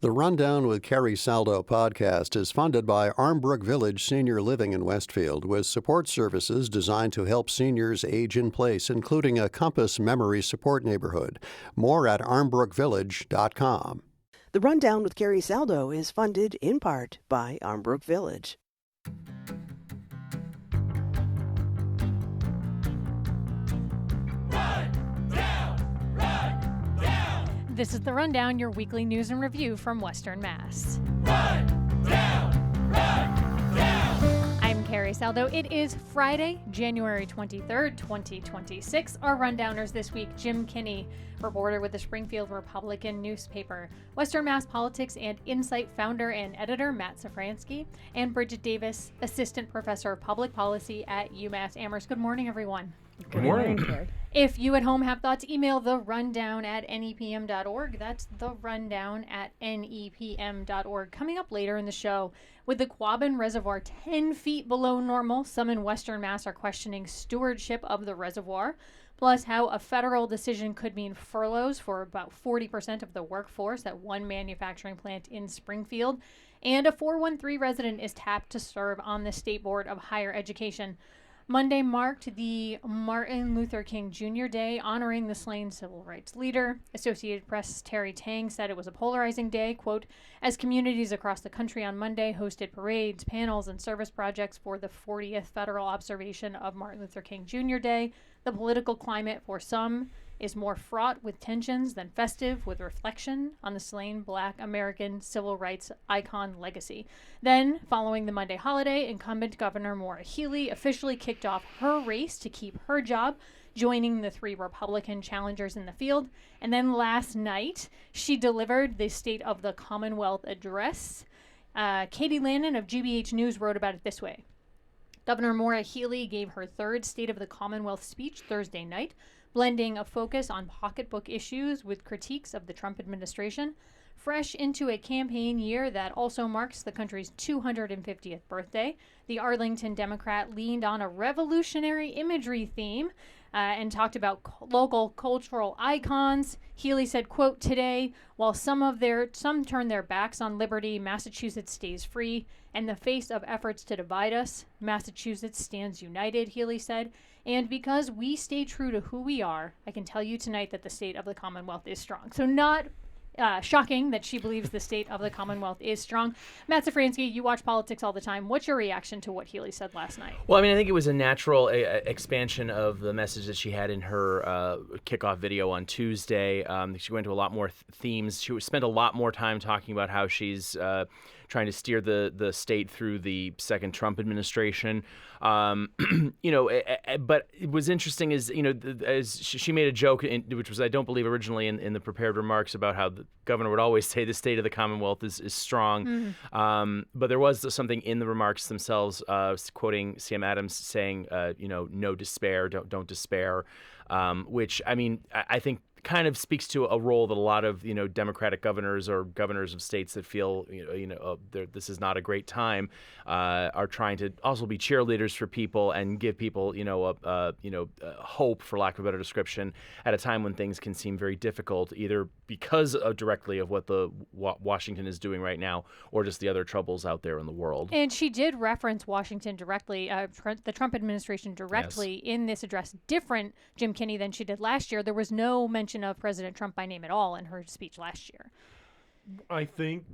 The Rundown with Carrie Saldo podcast is funded by Armbrook Village Senior Living in Westfield, with support services designed to help seniors age in place, including a Compass Memory Support Neighborhood. More at armbrookvillage.com. The Rundown with Carrie Saldo is funded in part by Armbrook Village. This is The Rundown, your weekly news and review from Western Mass. I'm Carrie Saldo. It is Friday, January 23rd, 2026. Our Rundowners this week: Jim Kinney, reporter with the Springfield Republican newspaper; Western Mass Politics and Insight founder and editor Matt Szafranski; and Bridgette Davis, assistant professor of public policy at UMass Amherst. Good morning, everyone. Good morning. If you at home have thoughts, email therundown@nepm.org. That's therundown@nepm.org. Coming up later in the show, with the Quabbin Reservoir 10 feet below normal, some in Western Mass are questioning stewardship of the reservoir, plus how a federal decision could mean furloughs for about 40% of the workforce at one manufacturing plant in Springfield, and a 413 resident is tapped to serve on the State Board of Higher Education. Monday marked the Martin Luther King Jr. Day, honoring the slain civil rights leader. Associated Press' Terry Tang said it was a polarizing day, quote, as communities across the country on Monday hosted parades, panels, and service projects for the 40th federal observation of Martin Luther King Jr. Day. The political climate for some is more fraught with tensions than festive with reflection on the slain Black American civil rights icon legacy. Then, following the Monday holiday, incumbent Governor Maura Healey officially kicked off her race to keep her job, joining the three Republican challengers in the field. And then last night, she delivered the State of the Commonwealth address. Katie Lannon of GBH News wrote about it this way. Governor Maura Healey gave her third State of the Commonwealth speech Thursday night, blending a focus on pocketbook issues with critiques of the Trump administration, fresh into a campaign year that also marks the country's 250th birthday. The Arlington Democrat leaned on a revolutionary imagery theme and talked about local cultural icons. Healey said, quote, today, while some turn their backs on liberty, Massachusetts stays free. In the face of efforts to divide us, Massachusetts stands united, Healey said. And because we stay true to who we are, I can tell you tonight that the state of the Commonwealth is strong. So not shocking that she believes the state of the Commonwealth is strong. Matt Szafranski, you watch politics all the time. What's your reaction to what Healey said last night? Well, I mean, I think it was a natural expansion of the message that she had in her kickoff video on Tuesday. She went into a lot more themes. She spent a lot more time talking about how she's trying to steer the state through the second Trump administration. But it was interesting is, as she made a joke, which was, I don't believe originally in the prepared remarks, about how the governor would always say the state of the Commonwealth is strong. Mm-hmm. But there was something in the remarks themselves, quoting Sam Adams saying, no despair, don't despair, which, I mean, I think kind of speaks to a role that a lot of Democratic governors or governors of states that feel this is not a great time are trying to also be cheerleaders for people and give people hope, for lack of a better description, at a time when things can seem very difficult, either because directly of what the Washington is doing right now or just the other troubles out there in the world. And she did reference Washington directly, the Trump administration directly, yes, in this address. Different, Jim Kinney, than she did last year. There was no mention of President Trump by name at all in her speech last year. I think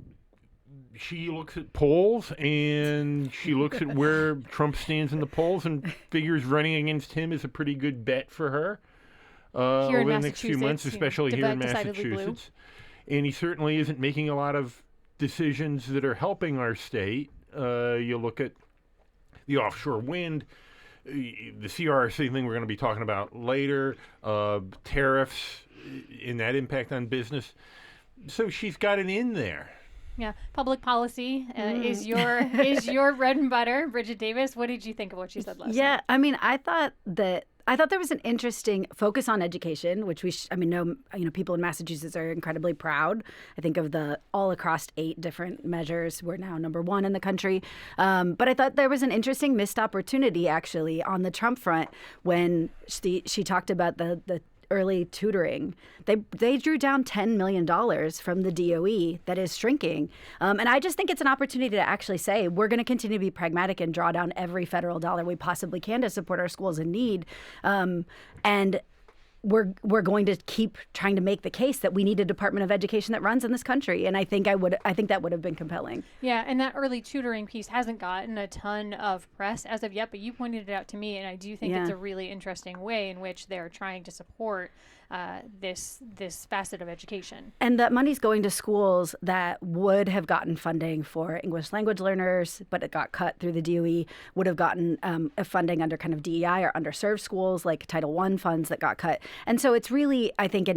she looks at polls and she looks at where Trump stands in the polls and figures running against him is a pretty good bet for her over the next few months, especially here in Massachusetts. And he certainly isn't making a lot of decisions that are helping our state. You look at the offshore wind, the CRC thing we're going to be talking about later, tariffs and that impact on business. So she's got it in there. Yeah, public policy is your bread and butter. Bridgette Davis, what did you think of what she said last night? Yeah, I mean, I thought there was an interesting focus on education, which people in Massachusetts are incredibly proud. I think of the all across 8 different measures, we're now number 1 in the country. But I thought there was an interesting missed opportunity actually on the Trump front when she talked about the early tutoring. They drew down $10 million from the DOE that is shrinking. And I just think it's an opportunity to actually say we're going to continue to be pragmatic and draw down every federal dollar we possibly can to support our schools in need. And we're going to keep trying to make the case that we need a Department of Education that runs in this country. And I think that would have been compelling. Yeah, and that early tutoring piece hasn't gotten a ton of press as of yet, but you pointed it out to me, and I do think it's a really interesting way in which they're trying to support this facet of education. And that money's going to schools that would have gotten funding for English language learners, but it got cut through the DOE, would have gotten funding under kind of DEI or underserved schools like Title I funds that got cut. And so it's really, I think,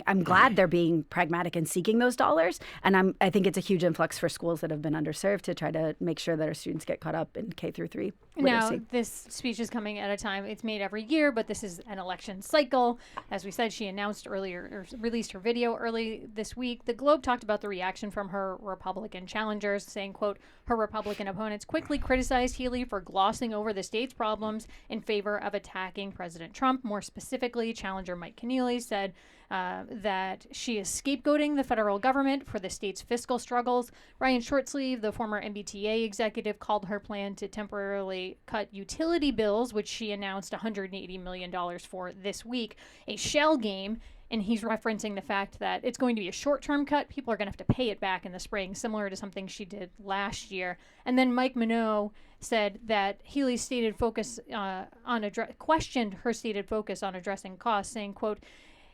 I'm glad they're being pragmatic and seeking those dollars. And I think it's a huge influx for schools that have been underserved to try to make sure that our students get caught up in K through 3 literacy. Now, this speech is coming at a time, it's made every year, but this is an election cycle. As we said, she announced earlier, or released her video early this week. The Globe talked about the reaction from her Republican challengers, saying, quote, her Republican opponents quickly criticized Healey for glossing over the state's problems in favor of attacking President Trump. More specifically, challenger Mike Kinney said that she is scapegoating the federal government for the state's fiscal struggles. Ryan Shortsleeve, the former MBTA executive, called her plan to temporarily cut utility bills, which she announced $180 million for this week, a shell game. And he's referencing the fact that it's going to be a short-term cut. People are going to have to pay it back in the spring, similar to something she did last year. And then Mike Minot said that Healey's stated focus questioned her stated focus on addressing costs, saying, quote,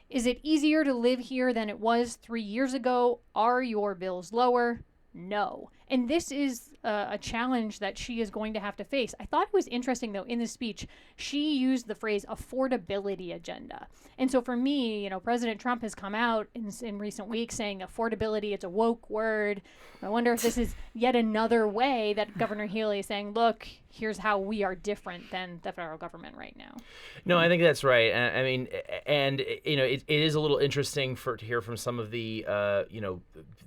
is it easier to live here than it was 3 years ago? Are your bills lower? No. And this is a challenge that she is going to have to face. I thought it was interesting, though, in the speech, she used the phrase affordability agenda. And so for me, President Trump has come out in recent weeks saying affordability, it's a woke word. I wonder if this is yet another way that Governor Healey is saying, look, here's how we are different than the federal government right now. No, I think that's right. I mean, and it is a little interesting to hear from some of the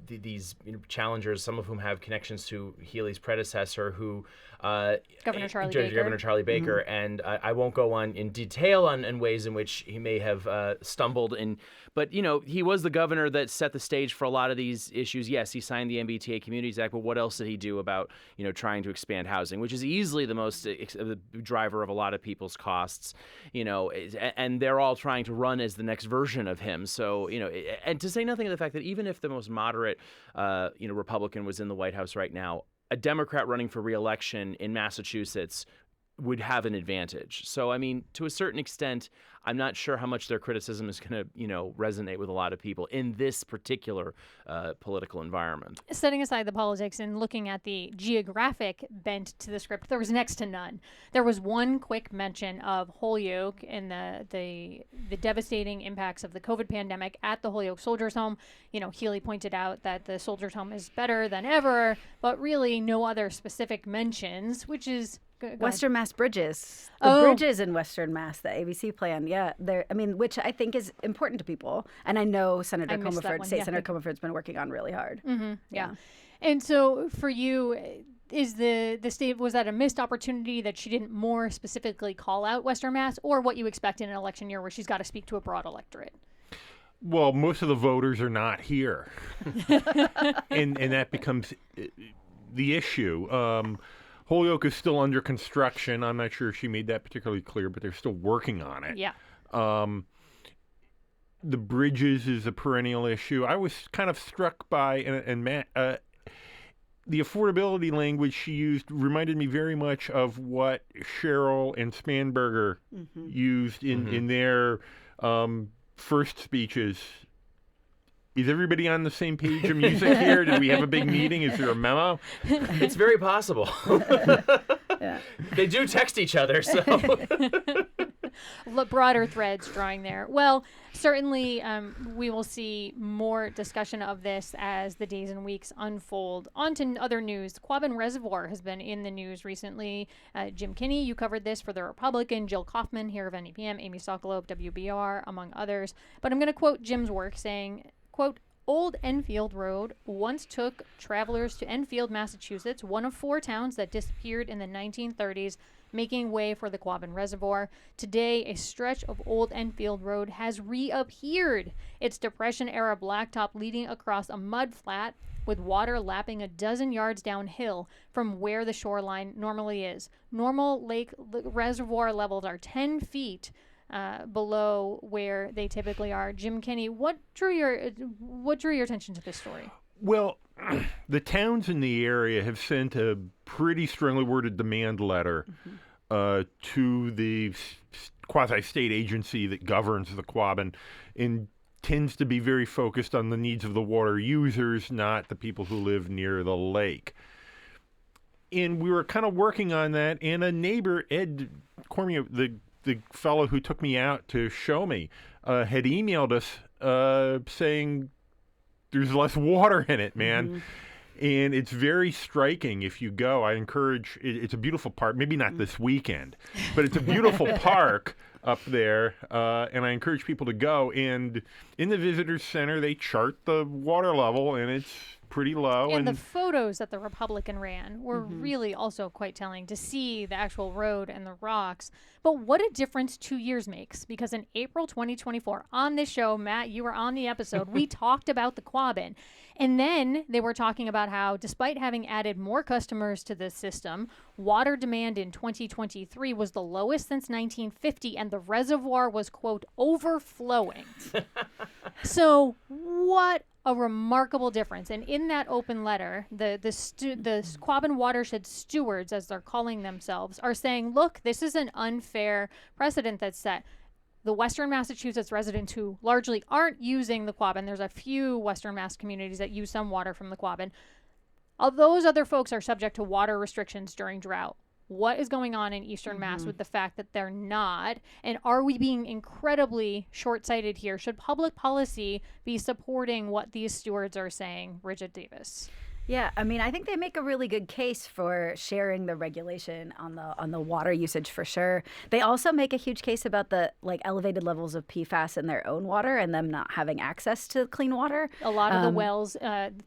these challengers, some of whom have connections to Healey's predecessor, who Governor Charlie Baker. Mm-hmm. And I won't go in detail on ways in which he may have stumbled in. But, he was the governor that set the stage for a lot of these issues. Yes, he signed the MBTA Communities Act, but what else did he do about, trying to expand housing, which is easily the most the driver of a lot of people's costs, and they're all trying to run as the next version of him. So, and to say nothing of the fact that even if the most moderate, Republican was in the White House right now, a Democrat running for re-election in Massachusetts would have an advantage. So, I mean, to a certain extent, I'm not sure how much their criticism is going to, resonate with a lot of people in this particular political environment. Setting aside the politics and looking at the geographic bent to the script, there was next to none. There was one quick mention of Holyoke and the devastating impacts of the COVID pandemic at the Holyoke Soldiers Home. Healey pointed out that the Soldiers Home is better than ever, but really no other specific mentions, which is Western Mass bridges. The bridges in Western Mass, the ABC plan. Yeah. Which I think is important to people. And I know Senator Comerford's been working on really hard. Mm-hmm. Yeah. And so for you, is the state, was that a missed opportunity that she didn't more specifically call out Western Mass, or what you expect in an election year where she's got to speak to a broad electorate? Well, most of the voters are not here. and that becomes the issue. Holyoke is still under construction. I'm not sure if she made that particularly clear, but they're still working on it. Yeah. The bridges is a perennial issue. I was kind of struck by, and Matt, the affordability language she used reminded me very much of what Cheryl and Spanberger used in their first speeches. Is everybody on the same page of music here? Did we have a big meeting? Is there a memo? It's very possible. Yeah. They do text each other, so. Broader threads drawing there. Well, certainly we will see more discussion of this as the days and weeks unfold. On to other news. Quabbin Reservoir has been in the news recently. Jim Kinney, you covered this for The Republican. Jill Kaufman here of NEPM, Amy Sokolow of WBR, among others. But I'm going to quote Jim's work saying, quote, Old Enfield Road once took travelers to Enfield, Massachusetts, one of 4 towns that disappeared in the 1930s, making way for the Quabbin Reservoir. Today, a stretch of Old Enfield Road has reappeared. Its Depression-era blacktop leading across a mud flat with water lapping a dozen yards downhill from where the shoreline normally is. Normal lake reservoir levels are 10 feet below where they typically are. Jim Kinney, what drew your attention to this story? Well, the towns in the area have sent a pretty strongly worded demand letter to the quasi-state agency that governs the Quabbin, and tends to be very focused on the needs of the water users, not the people who live near the lake. And we were kind of working on that, and a neighbor, Ed Cormier, the fellow who took me out to show me, had emailed us saying, there's less water in it, man. And it's very striking if you go. I encourage, it's a beautiful park, maybe not this weekend, but it's a beautiful park up there. And I encourage people to go. And in the visitor center, they chart the water level, and it's pretty low. And the photos that the Republican ran were really also quite telling to see the actual road and the rocks. But what a difference 2 years makes, because in April 2024, on this show, Matt, you were on the episode, we talked about the Quabbin. And then they were talking about how, despite having added more customers to the system, water demand in 2023 was the lowest since 1950, and the reservoir was, quote, overflowing. So what a remarkable difference. And in that open letter, the Quabbin watershed stewards, as they're calling themselves, are saying, look, this is an unfair precedent that's set. The Western Massachusetts residents who largely aren't using the Quabbin, there's a few Western Mass communities that use some water from the Quabbin, all those other folks are subject to water restrictions during drought. What is going on in Eastern Mass with the fact that they're not? And are we being incredibly short-sighted here? Should public policy be supporting what these stewards are saying? Bridgette Davis. Yeah, I mean, I think they make a really good case for sharing the regulation on the water usage for sure. They also make a huge case about the elevated levels of PFAS in their own water and them not having access to clean water. A lot of the wells,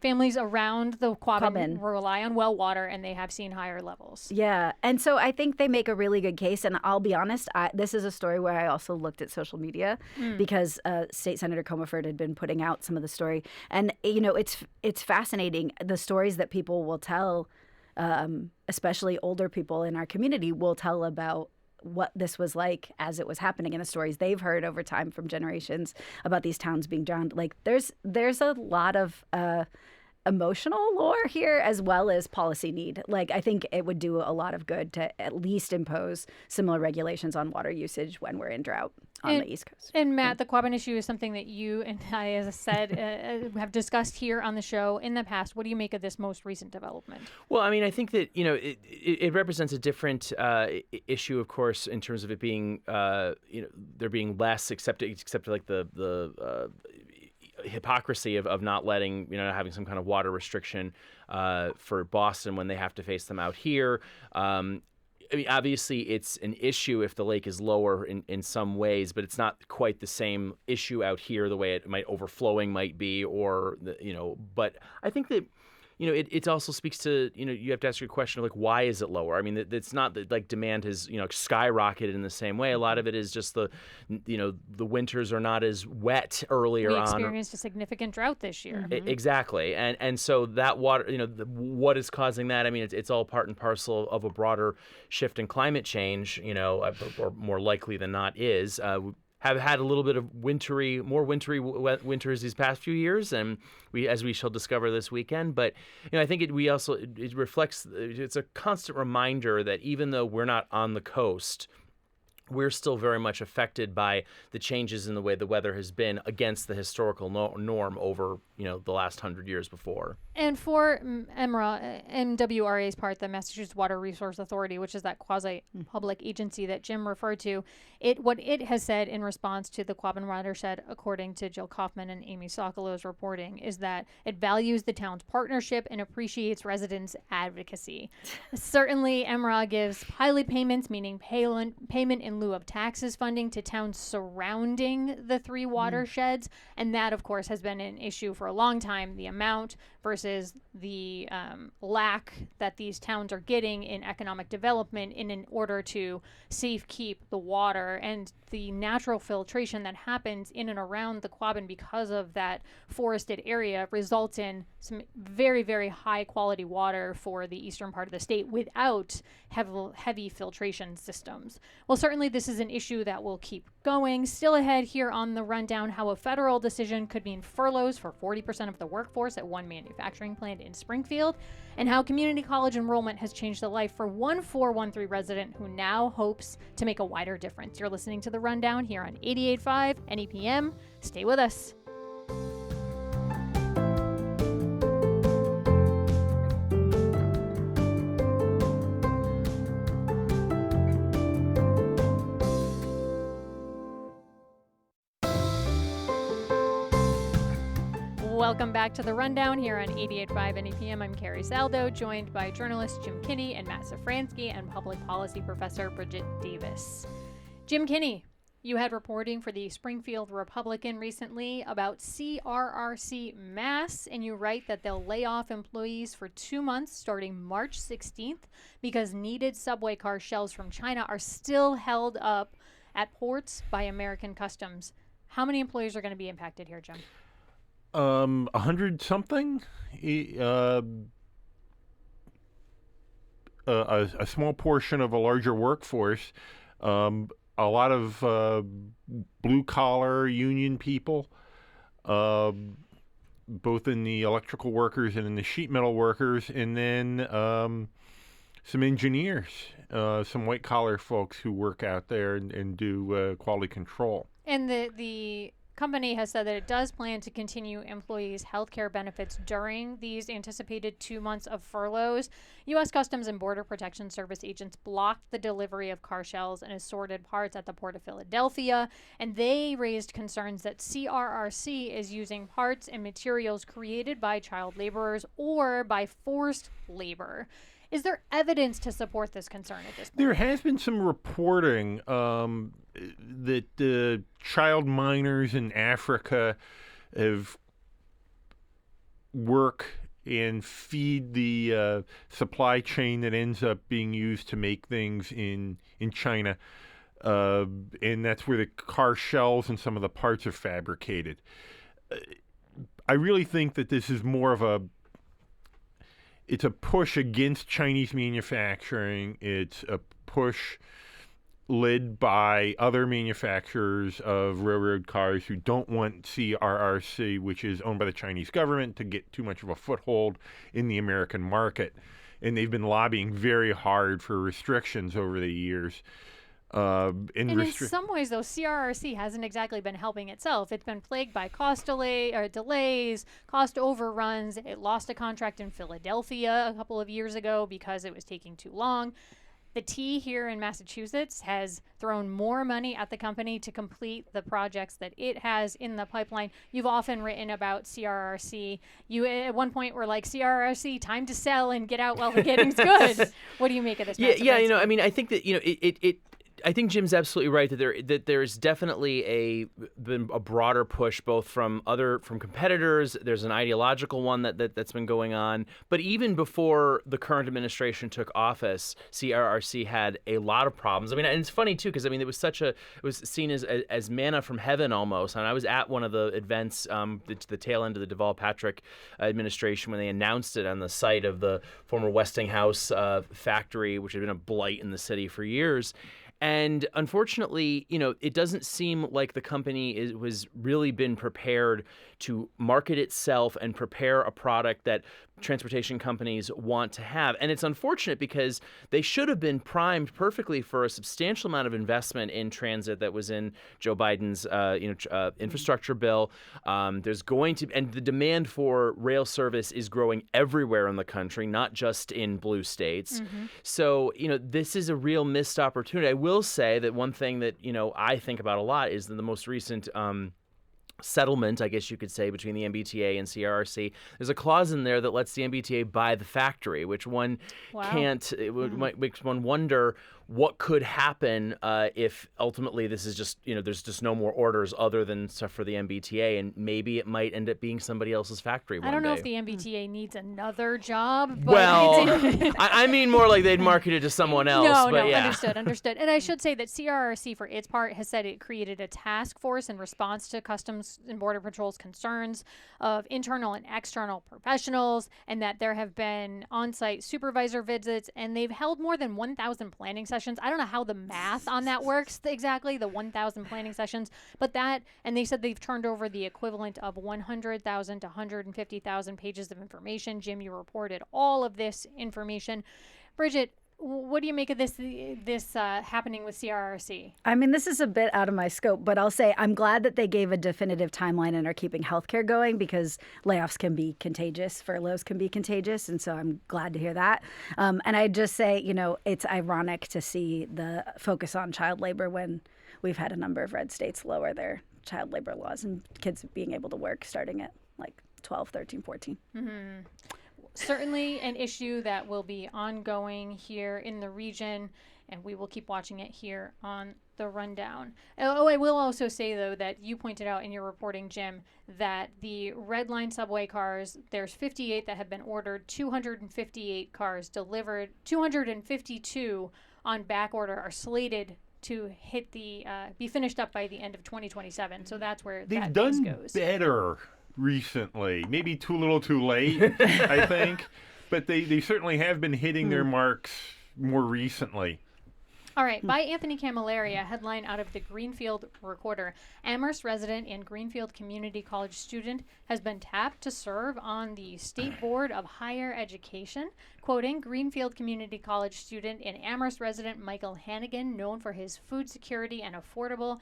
families around the Quabbin rely on well water, and they have seen higher levels. Yeah, and so I think they make a really good case. And I'll be honest, this is a story where I also looked at social media because State Senator Comerford had been putting out some of the story, and it's fascinating. The stories that people will tell, especially older people in our community, will tell about what this was like as it was happening, and the stories they've heard over time from generations about these towns being drowned. Like there's a lot of emotional lore here as well as policy need. Like I think it would do a lot of good to at least impose similar regulations on water usage when we're in drought on the East Coast. And Matt, the Quabbin issue is something that you and I, as I said, have discussed here on the show in the past. What do you make of this most recent development? Well, I mean, I think that, it represents a different issue, of course, in terms of it being, there being less except like the hypocrisy of not letting, having some kind of water restriction for Boston when they have to face them out here. I mean, obviously, it's an issue if the lake is lower in some ways, but it's not quite the same issue out here the way overflowing might be, or But I think that it also speaks to you have to ask your question of why is it lower? I mean, it's not that demand has skyrocketed in the same way. A lot of it is just the winters are not as wet earlier on. We experienced a significant drought this year. Exactly, and so that water, what is causing that? I mean, it's all part and parcel of a broader shift in climate change. Or more likely than not is. Have had a little bit of more wintry winters these past few years, and as we shall discover this weekend. But I think it reflects. It's a constant reminder that even though we're not on the coast, we're still very much affected by the changes in the way the weather has been against the historical norm over the last 100 years before. And for MWRA's part, the Massachusetts Water Resource Authority, which is that quasi-public agency that Jim referred to, what it has said in response to the Quabbin watershed, according to Jill Kaufman and Amy Sokolo's reporting, is that it values the town's partnership and appreciates residents' advocacy. Certainly, MRA gives pilot payments, meaning payment in lieu of taxes funding to towns surrounding the three watersheds. And that, of course, has been an issue for a long time, the amount versus the lack that these towns are getting in economic development in order to safe keep the water and the natural filtration that happens in and around the Quabbin because of that forested area results in some very, very high quality water for the eastern part of the state without heavy filtration systems. Well, certainly this is an issue that will keep going. Still ahead here on the rundown, how a federal decision could mean furloughs for 40% of the workforce at one manufacturing plant in Springfield, and how community college enrollment has changed the life for one 413 resident who now hopes to make a wider difference. You're listening to The Rundown here on 88.5 NEPM. Stay with us. Welcome back to The Rundown here on 88.5 NEPM. I'm Carrie Saldo, joined by journalists Jim Kinney and Matt Szafranski and public policy professor Bridgette Davis. Jim Kinney, you had reporting for the Springfield Republican recently about CRRC Mass, and you write that they'll lay off employees for 2 months starting March 16th because needed subway car shells from China are still held up at ports by American Customs. How many employees are going to be impacted here, Jim? 100 something. A small portion of a larger workforce. A lot of blue collar union people, both in the electrical workers and in the sheet metal workers, and then some engineers, some white collar folks who work out there and do quality control. And the company has said that it does plan to continue employees' health care benefits during these anticipated 2 months of furloughs. U.S. Customs and Border Protection Service agents blocked the delivery of car shells and assorted parts at the Port of Philadelphia, and they raised concerns that CRRC is using parts and materials created by child laborers or by forced labor. Is there evidence to support this concern at this point? There has been some reporting that child miners in Africa have work and feed the supply chain that ends up being used to make things in China. And that's where the car shells and some of the parts are fabricated. I really think that this is more of it's a push against Chinese manufacturing. It's a push led by other manufacturers of railroad cars who don't want CRRC, which is owned by the Chinese government, to get too much of a foothold in the American market. And they've been lobbying very hard for restrictions over the years. In some ways, though, CRRC hasn't exactly been helping itself. It's been plagued by cost delays, cost overruns. It lost a contract in Philadelphia a couple of years ago because it was taking too long. The T here in Massachusetts has thrown more money at the company to complete the projects that it has in the pipeline. You've often written about CRRC. You at one point were like, CRRC, time to sell and get out while the getting's good. What do you make of this? Yeah, I think that, I think Jim's absolutely right that there's definitely been a broader push both from competitors. There's an ideological one that's been going on. But even before the current administration took office, CRRC had a lot of problems. I mean, and it's funny too because it was seen as manna from heaven almost. And I was at one of the events, the tail end of the Deval Patrick administration when they announced it on the site of the former Westinghouse factory, which had been a blight in the city for years. And unfortunately, it doesn't seem like the company was really been prepared to market itself and prepare a product that transportation companies want to have. And it's unfortunate because they should have been primed perfectly for a substantial amount of investment in transit that was in Joe Biden's infrastructure bill. There's going to, and the demand for rail service is growing everywhere in the country, not just in blue states. Mm-hmm. So, this is a real missed opportunity. I will say that one thing that, I think about a lot is the most recent settlement, I guess you could say, between the MBTA and CRRC. There's a clause in there that lets the MBTA buy the factory, which one makes one wonder what could happen if ultimately this is just, there's just no more orders other than stuff for the MBTA, and maybe it might end up being somebody else's factory one day. I don't know if the MBTA needs another job. But Well, I mean more like they'd market it to someone else. No, yeah. understood. And I should say that CRRC, for its part, has said it created a task force in response to Customs and Border Patrol's concerns of internal and external professionals, and that there have been on-site supervisor visits, and they've held more than 1,000 planning sessions. I don't know how the math on that works exactly, the 1,000 planning sessions, but and they said they've turned over the equivalent of 100,000 to 150,000 pages of information. Jim, you reported all of this information. Bridgette, what do you make of this happening with CRRC? I mean, this is a bit out of my scope, but I'll say I'm glad that they gave a definitive timeline and are keeping healthcare going, because layoffs can be contagious, furloughs can be contagious, and so I'm glad to hear that. And I'd just say, it's ironic to see the focus on child labor when we've had a number of red states lower their child labor laws and kids being able to work starting at like 12, 13, 14. Mm-hmm. Certainly an issue that will be ongoing here in the region, and we will keep watching it here on the Rundown. Oh, I will also say, though, that you pointed out in your reporting, Jim, that the Red Line subway cars, there's 58 that have been ordered, 258 cars delivered, 252 on back order are slated to hit be finished up by the end of 2027. So that's where that goes. They've done better recently, maybe too little too late, I think, but they certainly have been hitting their marks more recently. All right, by Anthony Camilleri, a headline out of the Greenfield Recorder. Amherst resident and Greenfield Community College student has been tapped to serve on the State Board of Higher Education. Quoting, Greenfield Community College student and Amherst resident Michael Hannigan, known for his food security and affordable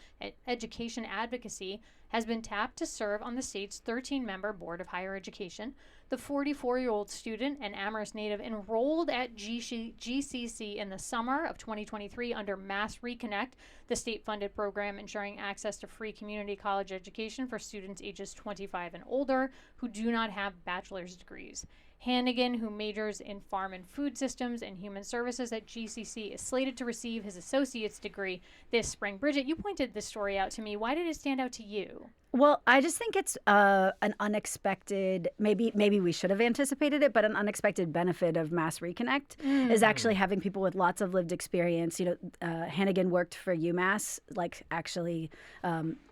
education advocacy, has been tapped to serve on the state's 13-member Board of Higher Education. The 44-year-old student, an Amherst native, enrolled at GCC in the summer of 2023 under Mass Reconnect, the state-funded program ensuring access to free community college education for students ages 25 and older who do not have bachelor's degrees. Hannigan, who majors in farm and food systems and human services at GCC, is slated to receive his associate's degree this spring. Bridgette, you pointed this story out to me. Why did it stand out to you? Well, I just think it's an unexpected, maybe we should have anticipated it, but an unexpected benefit of Mass Reconnect is actually having people with lots of lived experience. Hannigan worked for UMass, like actually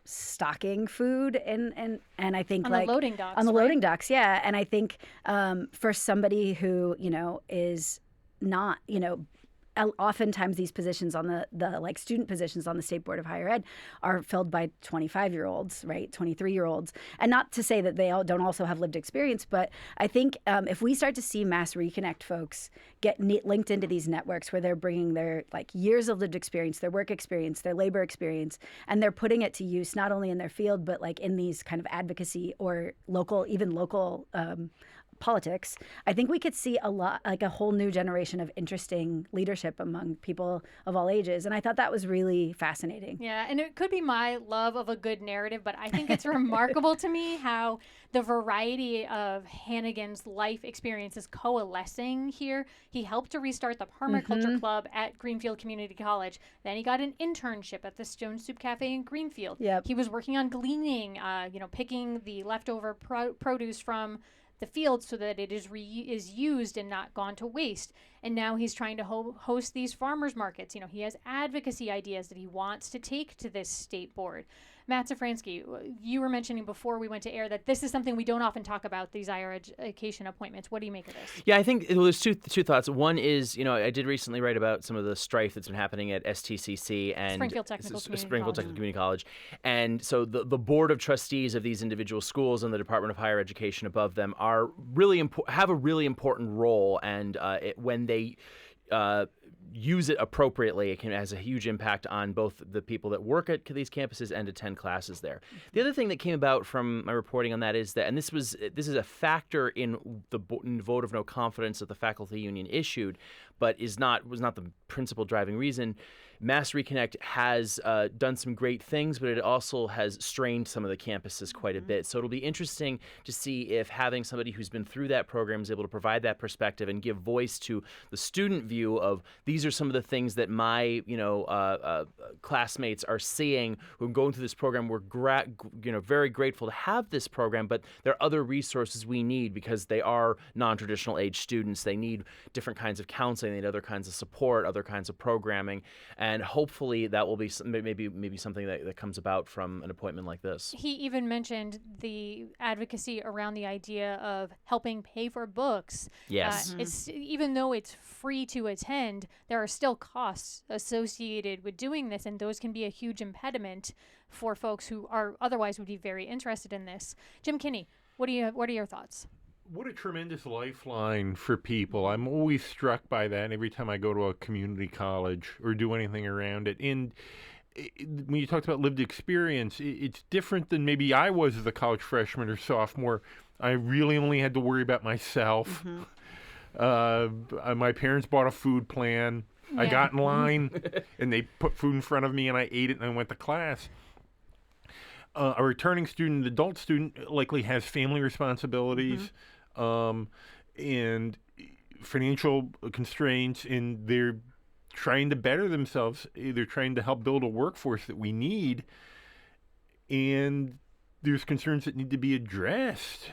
stocking food and I think on like the loading docks, on the right? loading docks, yeah. And I think for somebody who is not oftentimes these positions on the like student positions on the State Board of Higher Ed are filled by 25-year-olds, right? 23-year-olds. And not to say that they all don't also have lived experience, but I think if we start to see Mass Reconnect folks get linked into these networks where they're bringing their like years of lived experience, their work experience, their labor experience, and they're putting it to use not only in their field, but like in these kind of advocacy or local politics, I think we could see a whole new generation of interesting leadership among people of all ages. And I thought that was really fascinating. Yeah, and it could be my love of a good narrative, but I think it's remarkable to me how the variety of Hannigan's life experience is coalescing here. He helped to restart the Permaculture Club at Greenfield Community College. Then he got an internship at the Stone Soup Cafe in Greenfield. Yep. He was working on gleaning, picking the leftover produce from the field so that it is used and not gone to waste. And now he's trying to host these farmers markets. He has advocacy ideas that he wants to take to this state board. Matt Szafranski, you were mentioning before we went to air that this is something we don't often talk about, these higher education appointments. What do you make of this? Yeah, I think there's two thoughts. One is, I did recently write about some of the strife that's been happening at STCC and Springfield Technical Community College. And so the board of trustees of these individual schools and the Department of Higher Education above them are really have a really important role. And when they use it appropriately, it has a huge impact on both the people that work at these campuses and attend classes there. The other thing that came about from my reporting on that is that, and this is a factor in the vote of no confidence that the faculty union issued, but was not the principal driving reason, Mass Reconnect has done some great things, but it also has strained some of the campuses quite a bit. So it'll be interesting to see if having somebody who's been through that program is able to provide that perspective and give voice to the student view of these are some of the things that my classmates are seeing who are going through this program. We're very grateful to have this program, but there are other resources we need because they are non-traditional age students. They need different kinds of counseling, they need other kinds of support, other kinds of programming. And hopefully that will be maybe something that comes about from an appointment like this. He even mentioned the advocacy around the idea of helping pay for books. Yes. It's even though it's free to attend, there are still costs associated with doing this, and those can be a huge impediment for folks who are otherwise would be very interested in this. Jim Kinney, what are your thoughts? What a tremendous lifeline for people. I'm always struck by that every time I go to a community college or do anything around it. And when you talked about lived experience, it's different than maybe I was as a college freshman or sophomore. I really only had to worry about myself. My parents bought a food plan. Yeah. I got in line, and they put food in front of me, and I ate it, and I went to class. A returning student, an adult student, likely has family responsibilities and financial constraints, and they're trying to better themselves. They're trying to help build a workforce that we need, and there's concerns that need to be addressed.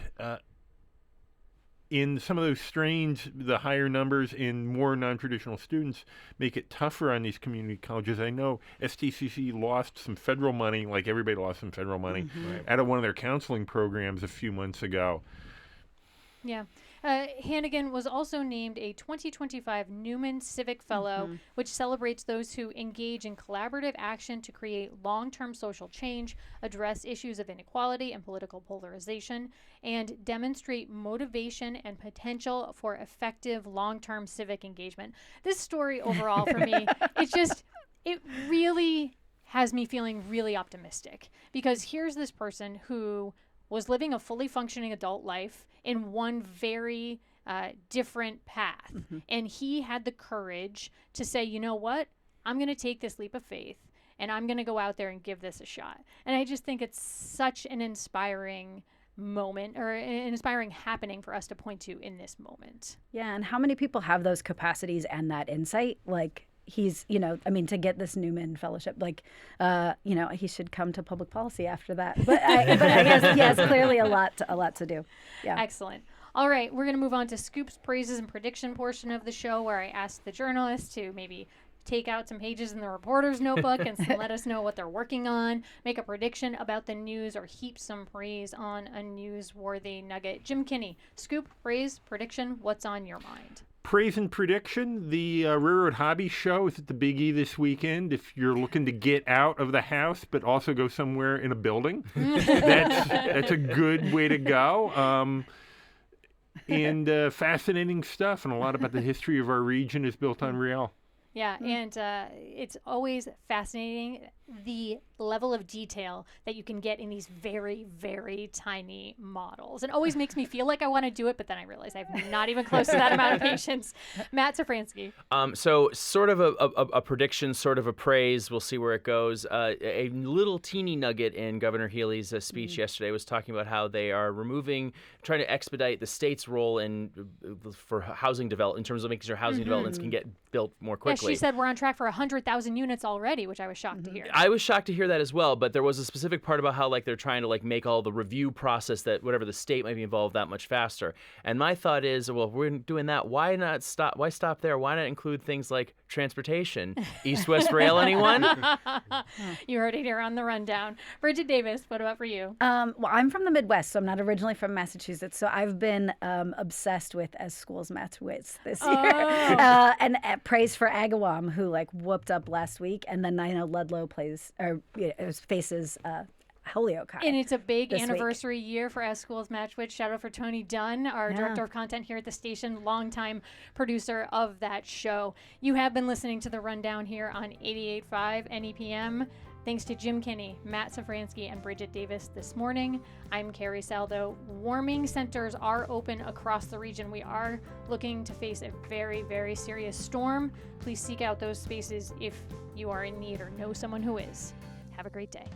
In some of those strains, the higher numbers in more non-traditional students make it tougher on these community colleges. I know STCC lost some federal money, like everybody lost some federal money, out of one of their counseling programs a few months ago. Yeah. Hannigan was also named a 2025 Newman Civic Fellow, which celebrates those who engage in collaborative action to create long-term social change, address issues of inequality and political polarization, and demonstrate motivation and potential for effective long-term civic engagement. This story overall for me, it really has me feeling really optimistic, because here's this person who was living a fully functioning adult life in one very different path. And he had the courage to say, you know what, I'm going to take this leap of faith and I'm going to go out there and give this a shot. And I just think it's such an inspiring moment, or an inspiring happening for us to point to in this moment. Yeah, and how many people have those capacities and that insight? Like, he's, to get this Newman Fellowship, he should come to public policy after that. But I guess he has clearly a lot to do. Yeah. Excellent. All right, we're going to move on to Scoops, Praises, and Prediction portion of the show, where I ask the journalists to maybe take out some pages in the reporter's notebook and let us know what they're working on, make a prediction about the news, or heap some praise on a newsworthy nugget. Jim Kinney, scoop, praise, prediction, what's on your mind? Praise and prediction. The Railroad Hobby Show is at the Big E this weekend. If you're looking to get out of the house but also go somewhere in a building, that's a good way to go. And fascinating stuff, and a lot about the history of our region is built on rail. Yeah, and it's always fascinating the level of detail that you can get in these very, very tiny models. It always makes me feel like I want to do it, but then I realize I have not even close to that amount of patience. Matt Szafranski. So sort of a prediction, sort of a praise. We'll see where it goes. A little teeny nugget in Governor Healy's speech yesterday was talking about how they are trying to expedite the state's role for housing development, in terms of making sure housing developments can get built more quickly. Yeah, she said we're on track for 100,000 units already, which I was shocked to hear. I was shocked to hear that as well, but there was a specific part about how they're trying to make all the review process, that whatever the state might be involved, that much faster. And my thought is, well, if we're doing that, why not stop? Why stop there? Why not include things like transportation? East-West Rail, anyone? You heard it here on the rundown. Bridgette Davis, what about for you? Well, I'm from the Midwest, so I'm not originally from Massachusetts. So I've been obsessed with As Schools Match Wits this year. And praise for Agawam, who whooped up last week, and then I know Ludlow faces Holyoke High. And it's a big anniversary year for As Schools Match Wits. Shout out for Tony Dunn, our director of content here at the station, longtime producer of that show. You have been listening to the rundown here on 88.5 NEPM. Thanks to Jim Kinney, Matt Szafranski, and Bridgette Davis this morning. I'm Carrie Saldo. Warming centers are open across the region. We are looking to face a very, very serious storm. Please seek out those spaces if you are in need or know someone who is. Have a great day.